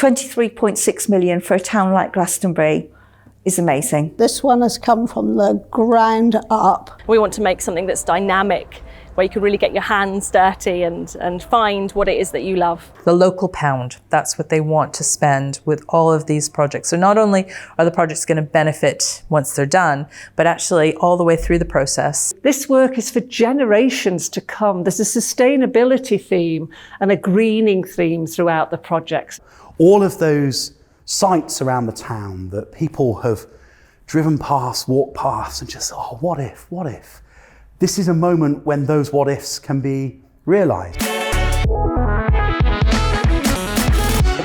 23.6 million for a town like Glastonbury is amazing. This one has come from the ground up. We want to make something that's dynamic, where you can really get your hands dirty and find what it is that you love. The local pound, that's what they want to spend with all of these projects. So not only are the projects going to benefit once they're done, but actually all the way through the process. This work is for generations to come. There's a sustainability theme and a greening theme throughout the projects. All of those sites around the town that people have driven past, walked past and just, oh, what if, what if? This is a moment when those what ifs can be realised.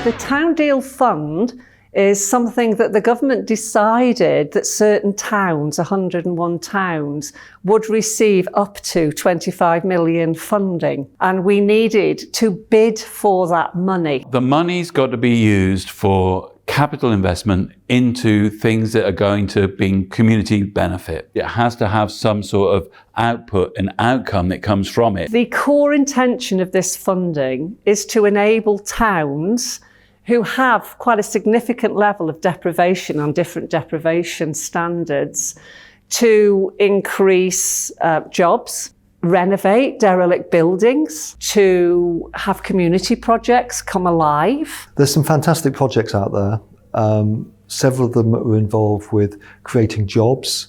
The Town Deal Fund is something that the government decided that certain towns, 101 towns, would receive up to 25 million funding. And we needed to bid for that money. The money's got to be used for capital investment into things that are going to bring community benefit. It has to have some sort of output and outcome that comes from it. The core intention of this funding is to enable towns who have quite a significant level of deprivation on different deprivation standards to increase jobs, renovate derelict buildings, to have community projects come alive. There's some fantastic projects out there. Several of them are involved with creating jobs,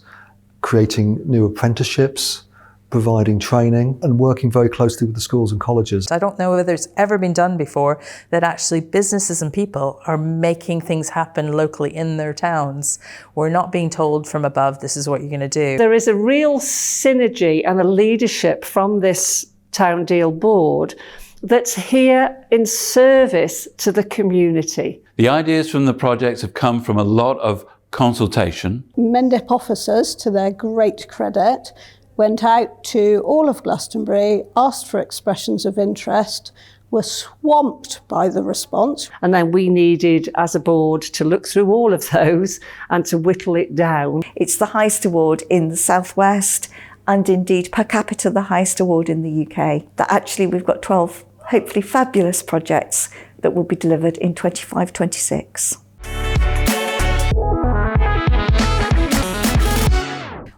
creating new apprenticeships, providing training and working very closely with the schools and colleges. I don't know whether it's ever been done before that actually businesses and people are making things happen locally in their towns. We're not being told from above, this is what you're going to do. There is a real synergy and a leadership from this Town Deal Board that's here in service to the community. The ideas from the projects have come from a lot of consultation. Mendip officers, to their great credit, went out to all of Glastonbury, asked for expressions of interest, were swamped by the response. And then we needed, as a board, to look through all of those and to whittle it down. It's the highest award in the Southwest and indeed per capita the highest award in the UK. That actually we've got 12 hopefully fabulous projects that will be delivered in 25-26.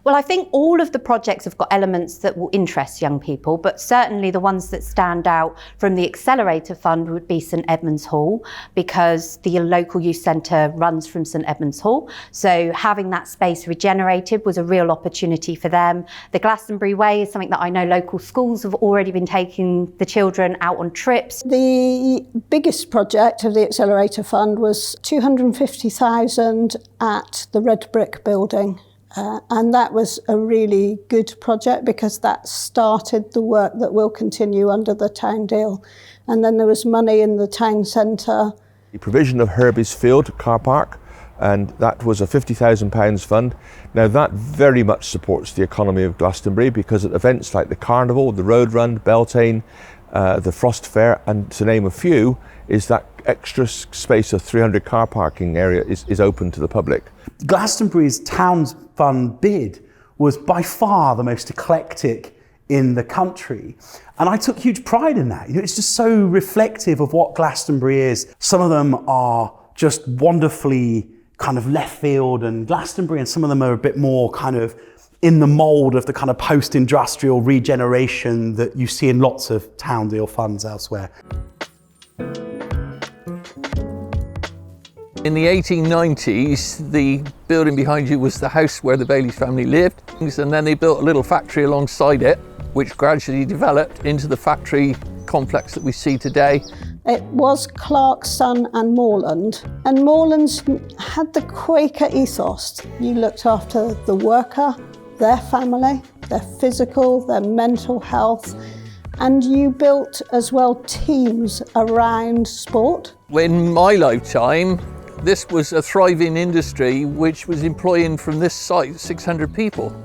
Well, I think all of the projects have got elements that will interest young people, but certainly the ones that stand out from the Accelerator Fund would be St Edmunds Hall, because the local youth centre runs from St Edmunds Hall. So having that space regenerated was a real opportunity for them. The Glastonbury Way is something that I know local schools have already been taking the children out on trips. The biggest project of the Accelerator Fund was 250,000 at the Red Brick building. And that was a really good project because that started the work that will continue under the Town Deal. And then there was money in the town centre. The provision of Herbie's Field car park, and that was a £50,000 fund. Now that very much supports the economy of Glastonbury because at events like the Carnival, the Road Run, Beltane, the Frost Fair, and to name a few, is that extra space of 300 car parking area is open to the public. Glastonbury's Towns Fund bid was by far the most eclectic in the country. And I took huge pride in that. You know, it's just so reflective of what Glastonbury is. Some of them are just wonderfully kind of left field and Glastonbury, and some of them are a bit more kind of in the mould of the kind of post-industrial regeneration that you see in lots of Town Deal funds elsewhere. In the 1890s, the building behind you was the house where the Bailey family lived, and then they built a little factory alongside it, which gradually developed into the factory complex that we see today. It was Clark's son and Moreland, and Moreland's had the Quaker ethos. You looked after the worker, their family, their physical, their mental health, and you built as well teams around sport. In my lifetime, this was a thriving industry which was employing from this site 600 people.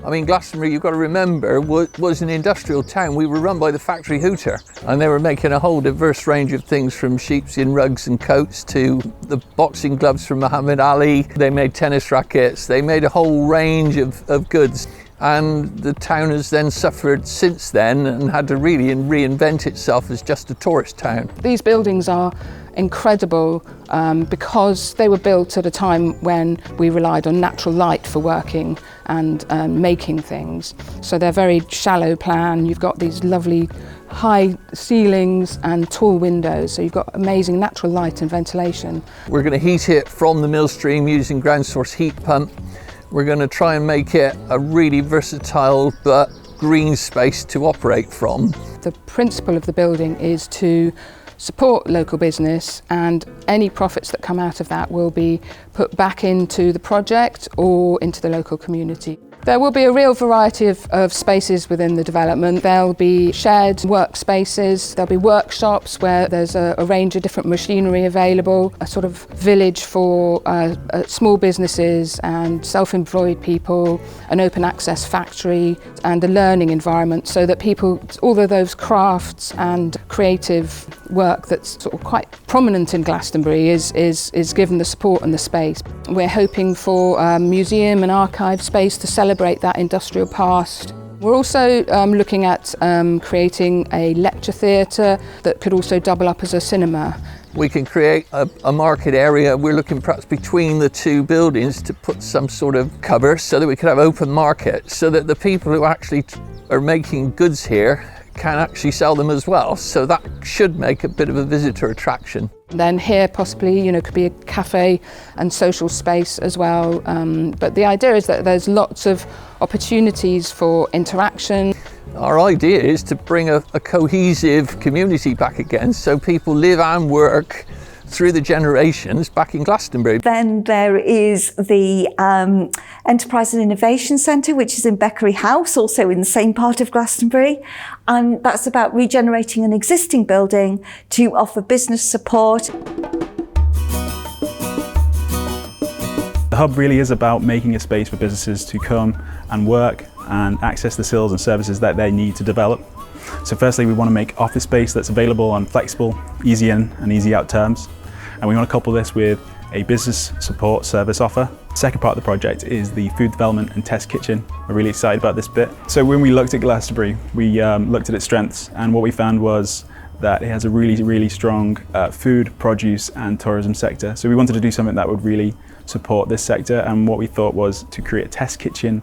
I mean, Glastonbury, you've got to remember, was an industrial town. We were run by the factory hooter, and they were making a whole diverse range of things, from sheepskin rugs and coats to the boxing gloves from Muhammad Ali. They made tennis rackets. They made a whole range of goods. and the town has then suffered since then and had to really reinvent itself as just a tourist town. These buildings are incredible because they were built at a time when we relied on natural light for working and making things. So they're very shallow plan. You've got these lovely high ceilings and tall windows, so you've got amazing natural light and ventilation. We're going to heat it from the mill stream using ground source heat pump. We're going to try and make it a really versatile but green space to operate from. The principle of the building is to support local business, and any profits that come out of that will be put back into the project or into the local community. There will be a real variety of spaces within the development. There'll be shared workspaces, there'll be workshops where there's a range of different machinery available, a sort of village for small businesses and self-employed people, an open access factory and a learning environment so that people, all of those crafts and creative work that's sort of quite prominent in Glastonbury is given the support and the space. We're hoping for a museum and archive space to celebrate that industrial past. We're also looking at creating a lecture theatre that could also double up as a cinema. We can create a market area. We're looking perhaps between the two buildings to put some sort of cover so that we could have open market, so that the people who actually are making goods here can actually sell them as well. So that should make a bit of a visitor attraction. Then here possibly, could be a cafe and social space as well. But the idea is that there's lots of opportunities for interaction. Our idea is to bring a cohesive community back again, so people live and work through the generations back in Glastonbury. Then there is the Enterprise and Innovation Centre, which is in Beckery House, also in the same part of Glastonbury. And that's about regenerating an existing building to offer business support. The hub really is about making a space for businesses to come and work and access the skills and services that they need to develop. So firstly, we want to make office space that's available on flexible, easy in and easy out terms. And we want to couple this with a business support service offer. The second part of the project is the food development and test kitchen. We're really excited about this bit. So when we looked at Glastonbury, we looked at its strengths, and what we found was that it has a really strong food, produce and tourism sector. So we wanted to do something that would really support this sector, and what we thought was to create a test kitchen,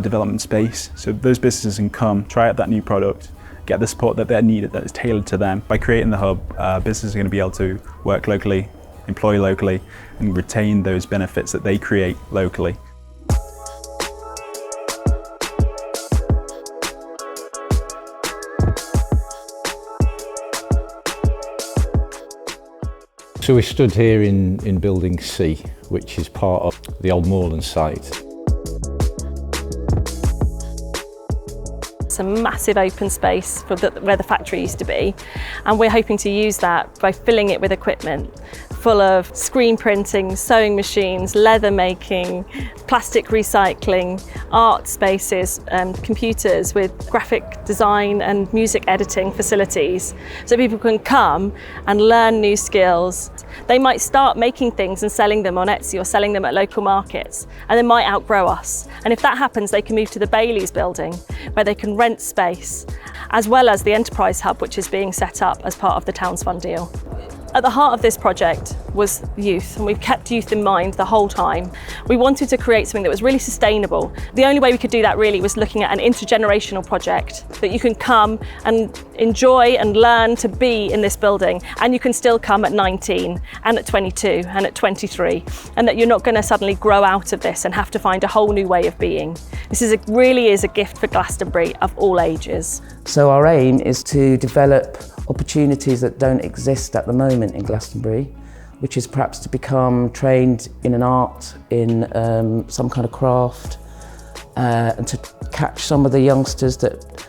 development space, so those businesses can come, try out that new product, get the support that they need that is tailored to them. By creating the hub, businesses are going to be able to work locally, employ locally and retain those benefits that they create locally. So we stood here in building C, which is part of the old Moorland site. It's a massive open space for where the factory used to be, and we're hoping to use that by filling it with equipment full of screen printing, sewing machines, leather making, plastic recycling, art spaces, and computers with graphic design and music editing facilities, so people can come and learn new skills. They might start making things and selling them on Etsy or selling them at local markets, and they might outgrow us. And if that happens, they can move to the Bailey's building, where they can rent space, as well as the Enterprise Hub, which is being set up as part of the Towns Fund deal. At the heart of this project was youth, and we've kept youth in mind the whole time. We wanted to create something that was really sustainable. The only way we could do that really was looking at an intergenerational project that you can come and enjoy and learn to be in this building, and you can still come at 19 and at 22 and at 23, and that you're not going to suddenly grow out of this and have to find a whole new way of being. This really is a gift for Glastonbury of all ages. So our aim is to develop opportunities that don't exist at the moment in Glastonbury, which is perhaps to become trained in an art, in some kind of craft, and to catch some of the youngsters that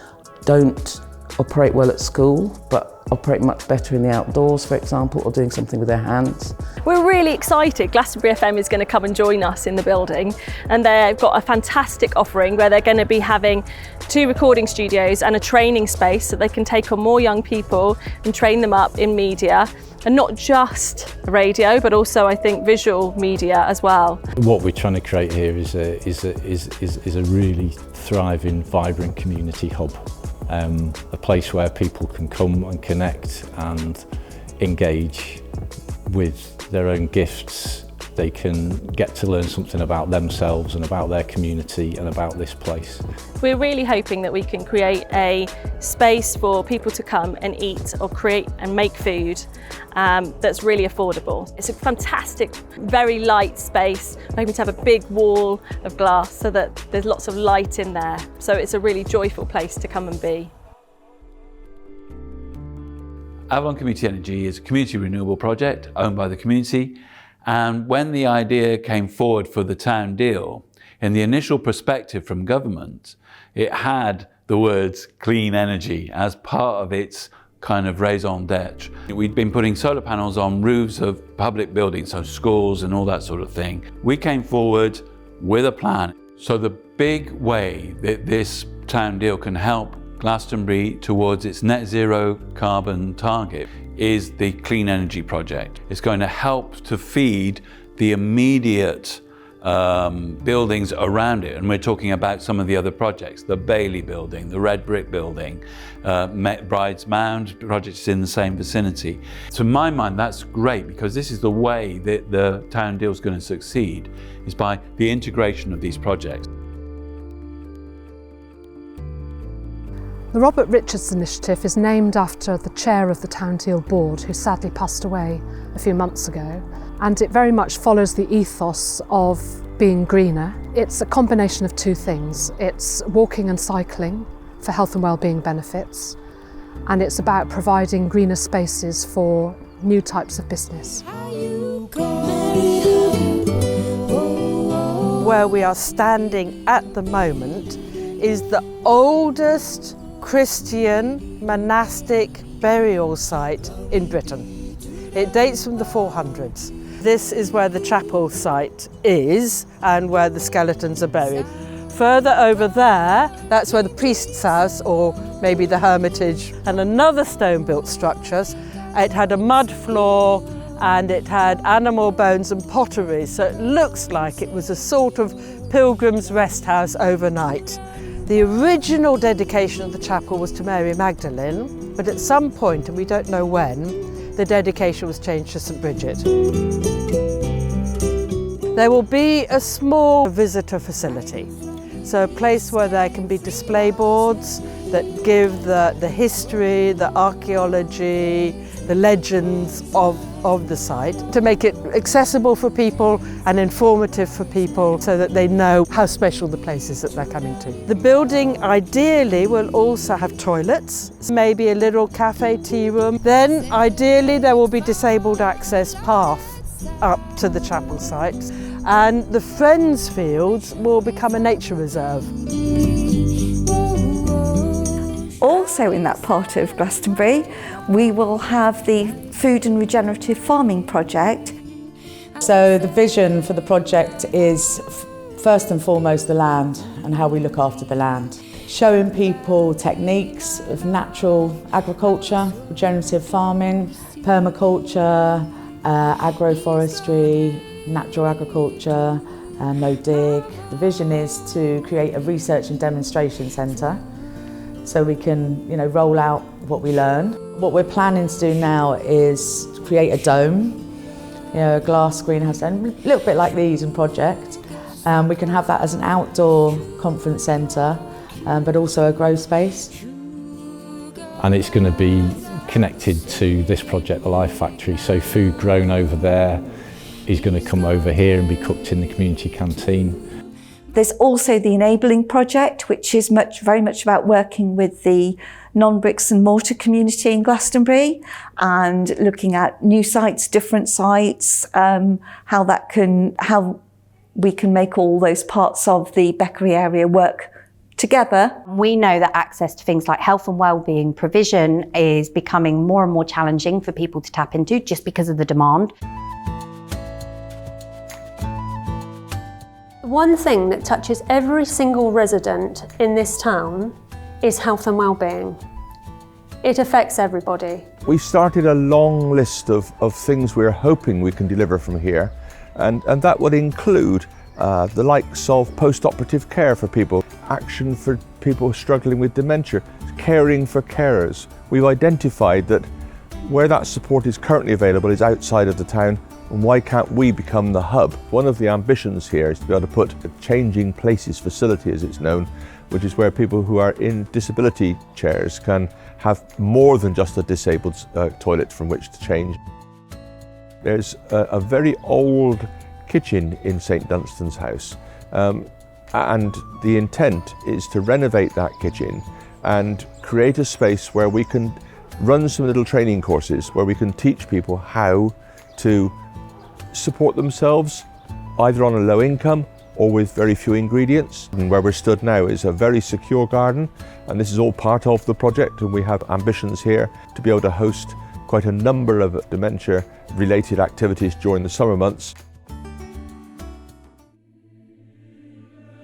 don't operate well at school, but operate much better in the outdoors, for example, or doing something with their hands. We're really excited. Glastonbury FM is going to come and join us in the building, and they've got a fantastic offering where they're going to be having 2 recording studios and a training space so they can take on more young people and train them up in media, and not just radio, but also I think visual media as well. What we're trying to create here is a really thriving, vibrant community hub. A place where people can come and connect and engage with their own gifts. They can get to learn something about themselves and about their community and about this place. We're really hoping that we can create a space for people to come and eat or create and make food that's really affordable. It's a fantastic, very light space. We're hoping to have a big wall of glass so that there's lots of light in there. So it's a really joyful place to come and be. Avalon Community Energy is a community renewable project owned by the community, and when the idea came forward for the town deal, in the initial perspective from government, it had the words clean energy as part of its kind of raison d'etre. We'd been putting solar panels on roofs of public buildings, so schools and all that sort of thing. We came forward with a plan. So the big way that this town deal can help Glastonbury towards its net zero carbon target is the Clean Energy Project. It's going to help to feed the immediate buildings around it, and we're talking about some of the other projects, the Bailey building, the Red Brick building, Bride's Mound projects in the same vicinity. To my mind, that's great, because this is the way that the town deal is going to succeed, is by the integration of these projects. The Robert Richards Initiative is named after the chair of the Town Deal Board, who sadly passed away a few months ago, and it very much follows the ethos of being greener. It's a combination of 2 things. It's walking and cycling for health and well-being benefits, and it's about providing greener spaces for new types of business. Where we are standing at the moment is the oldest Christian monastic burial site in Britain. It dates from the 400s. This is where the chapel site is and where the skeletons are buried. Further over there, that's where the priest's house, or maybe the hermitage, and another stone-built structure. It had a mud floor and it had animal bones and pottery, so it looks like it was a sort of pilgrim's rest house overnight. The original dedication of the chapel was to Mary Magdalene, but at some point, and we don't know when, the dedication was changed to St. Bridget. There will be a small visitor facility, so a place where there can be display boards that give the history, the archaeology, the legends of the site, to make it accessible for people and informative for people so that they know how special the place is that they're coming to. The building ideally will also have toilets, maybe a little cafe tea room. Then ideally there will be disabled access path up to the chapel site, and the Friends Fields will become a nature reserve. Also in that part of Glastonbury, we will have the Food and Regenerative Farming project. So the vision for the project is first and foremost the land and how we look after the land. Showing people techniques of natural agriculture, regenerative farming, permaculture, agroforestry, natural agriculture, no dig. The vision is to create a research and demonstration centre so we can, roll out what we learn. What we're planning to do now is create a dome, a glass greenhouse, and a little bit like the Eden project. We can have that as an outdoor conference centre, but also a grow space. And it's going to be connected to this project, the Life Factory, so food grown over there is going to come over here and be cooked in the community canteen. There's also the Enabling project, which is very much about working with the non-bricks and mortar community in Glastonbury and looking at new sites, different sites, how we can make all those parts of the Beckery area work Together, we know that access to things like health and wellbeing provision is becoming more and more challenging for people to tap into just because of the demand. One thing that touches every single resident in this town is health and wellbeing. It affects everybody. We started a long list of things we're hoping we can deliver from here, and that would include the likes of post-operative care for people, action for people struggling with dementia, caring for carers. We've identified that where that support is currently available is outside of the town, and why can't we become the hub? One of the ambitions here is to be able to put a changing places facility, as it's known, which is where people who are in disability chairs can have more than just a disabled toilet from which to change. There's a very old kitchen in St Dunstan's house, and the intent is to renovate that kitchen and create a space where we can run some little training courses where we can teach people how to support themselves either on a low income or with very few ingredients. And where we're stood now is a very secure garden, and this is all part of the project, and we have ambitions here to be able to host quite a number of dementia related activities during the summer months.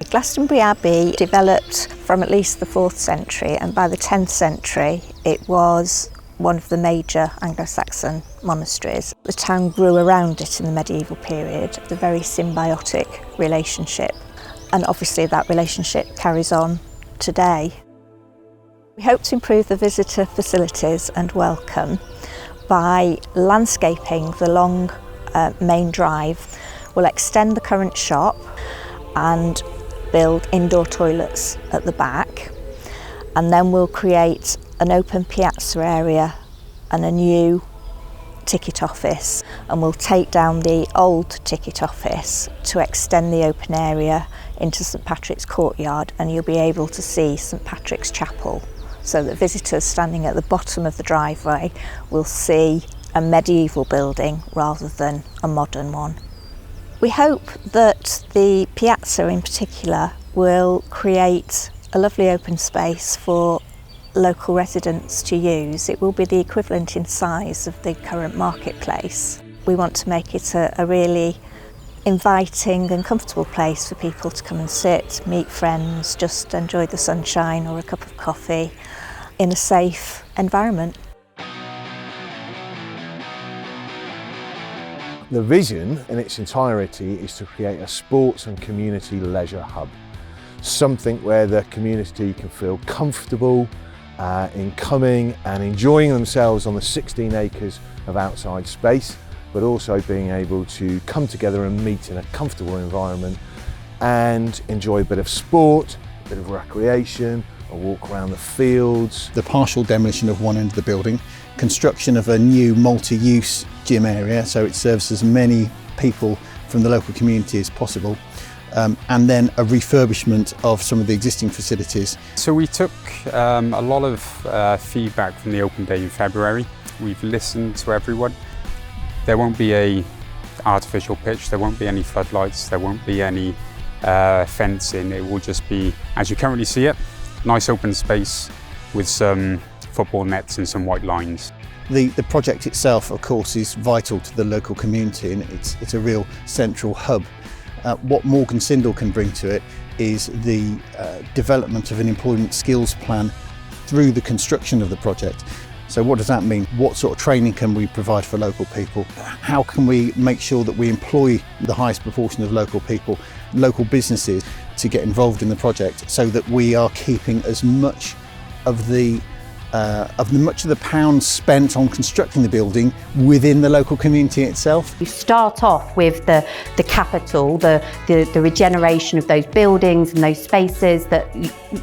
Glastonbury Abbey developed from at least the 4th century, and by the 10th century it was one of the major Anglo-Saxon monasteries. The town grew around it in the medieval period, a very symbiotic relationship, and obviously that relationship carries on today. We hope to improve the visitor facilities and welcome by landscaping the long main drive. We'll extend the current shop and build indoor toilets at the back, and then we'll create an open piazza area and a new ticket office, and we'll take down the old ticket office to extend the open area into St Patrick's courtyard, and you'll be able to see St Patrick's Chapel, so that visitors standing at the bottom of the driveway will see a medieval building rather than a modern one. We hope that the piazza in particular will create a lovely open space for local residents to use. It will be the equivalent in size of the current marketplace. We want to make it a really inviting and comfortable place for people to come and sit, meet friends, just enjoy the sunshine or a cup of coffee in a safe environment. The vision in its entirety is to create a sports and community leisure hub. Something where the community can feel comfortable in coming and enjoying themselves on the 16 acres of outside space, but also being able to come together and meet in a comfortable environment and enjoy a bit of sport, a bit of recreation, a walk around the fields. The partial demolition of one end of the building, construction of a new multi-use gym area so it serves as many people from the local community as possible, and then a refurbishment of some of the existing facilities. So we took a lot of feedback from the open day in February. We've listened to everyone. There won't be an artificial pitch, there won't be any floodlights, there won't be any fencing. It will just be, as you currently see it, nice open space with some football nets and some white lines. The project itself, of course, is vital to the local community, and it's a real central hub. What Morgan Sindall can bring to it is the development of an employment skills plan through the construction of the project. So what does that mean? What sort of training can we provide for local people? How can we make sure that we employ the highest proportion of local people, local businesses, to get involved in the project, so that we are keeping as much of the pounds spent on constructing the building within the local community itself. You start off with the capital, the regeneration of those buildings and those spaces that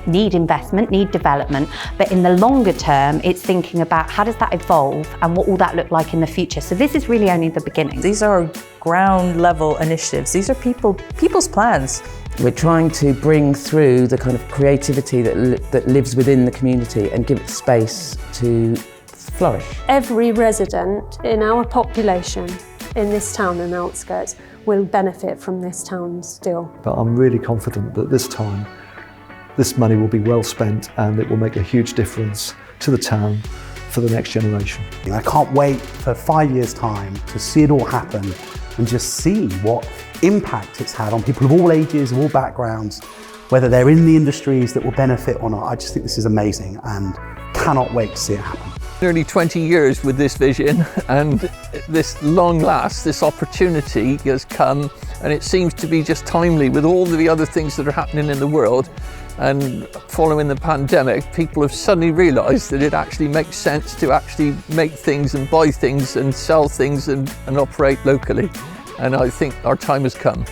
need investment, need development, but in the longer term it's thinking about how does that evolve and what will that look like in the future. So this is really only the beginning. These are ground level initiatives. These are people's plans. We're trying to bring through the kind of creativity that lives within the community and give it space to flourish. Every resident in our population in this town and outskirts will benefit from this town still. But I'm really confident that this time this money will be well spent and it will make a huge difference to the town for the next generation. I can't wait for 5 years' time to see it all happen and just see what impact it's had on people of all ages, of all backgrounds, whether they're in the industries that will benefit or not. I just think this is amazing and cannot wait to see it happen. Nearly 20 years with this vision, and this long last, this opportunity has come, and it seems to be just timely with all the other things that are happening in the world. And following the pandemic, people have suddenly realised that it actually makes sense to actually make things and buy things and sell things and operate locally. And I think our time has come.